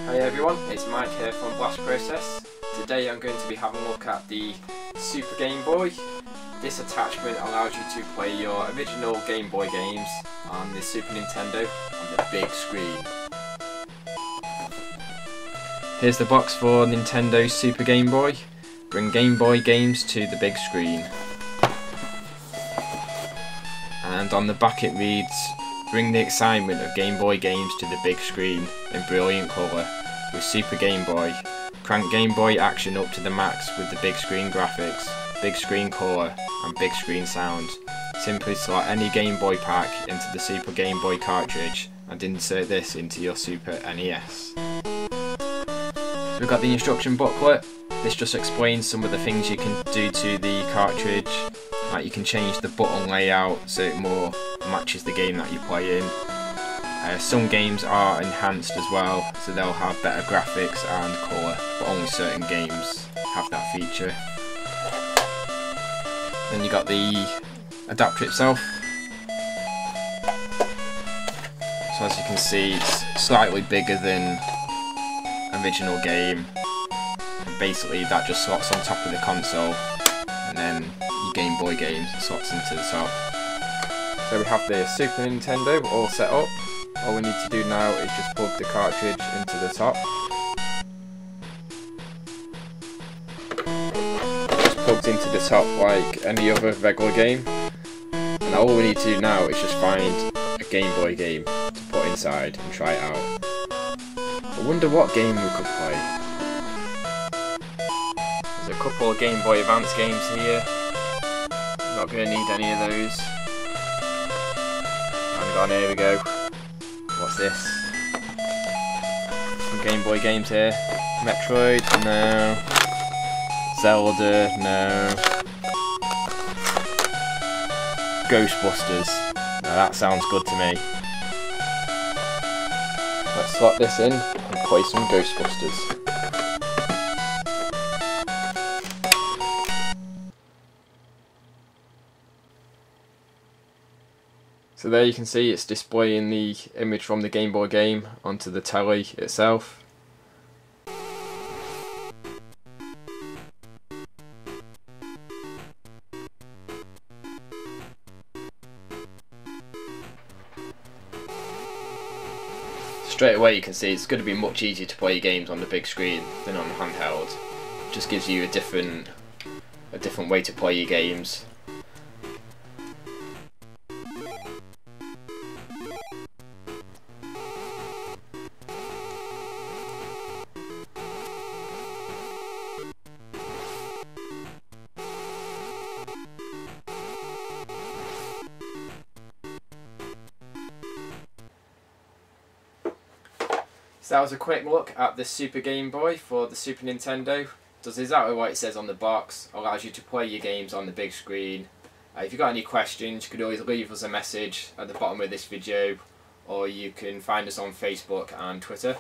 Hi everyone, it's Mike here from Blast Process. Today I'm going to be having a look at the Super Game Boy. This attachment allows you to play your original Game Boy games on the Super Nintendo on the big screen. Here's the box for Nintendo Super Game Boy. Bring Game Boy games to the big screen. And on the back it reads, bring the excitement of Game Boy games to the big screen in brilliant colour with Super Game Boy. Crank Game Boy action up to the max with the big screen graphics, big screen colour and big screen sound. Simply slot any Game Boy pack into the Super Game Boy cartridge and insert this into your Super NES. So we've got the instruction booklet. This just explains some of the things you can do to the cartridge. Like you can change the button layout so it more matches the game that you play in. Some games are enhanced as well, so they'll have better graphics and colour, but only certain games have that feature. Then you got the adapter itself. So as you can see, it's slightly bigger than original game. And basically that just slots on top of the console, and then your Game Boy games slots into the top. So we have the Super Nintendo all set up. All we need to do now is just plug the cartridge into the top. Just plugged into the top like any other regular game. And all we need to do now is just find a Game Boy game to put inside and try it out. I wonder what game we could play. There's a couple of Game Boy Advance games here. Not going to need any of those. Hang on, here we go. What's this? Some Game Boy games here. Metroid, no. Zelda, no. Ghostbusters. Now that sounds good to me. Let's slot this in and play some Ghostbusters. So there you can see it's displaying the image from the Game Boy game onto the telly itself. Straight away you can see it's going to be much easier to play games on the big screen than on the handheld. It just gives you a different way to play your games. So that was a quick look at the Super Game Boy for the Super Nintendo. Does exactly what it says on the box, allows you to play your games on the big screen. If you've got any questions, you could always leave us a message at the bottom of this video, or you can find us on Facebook and Twitter.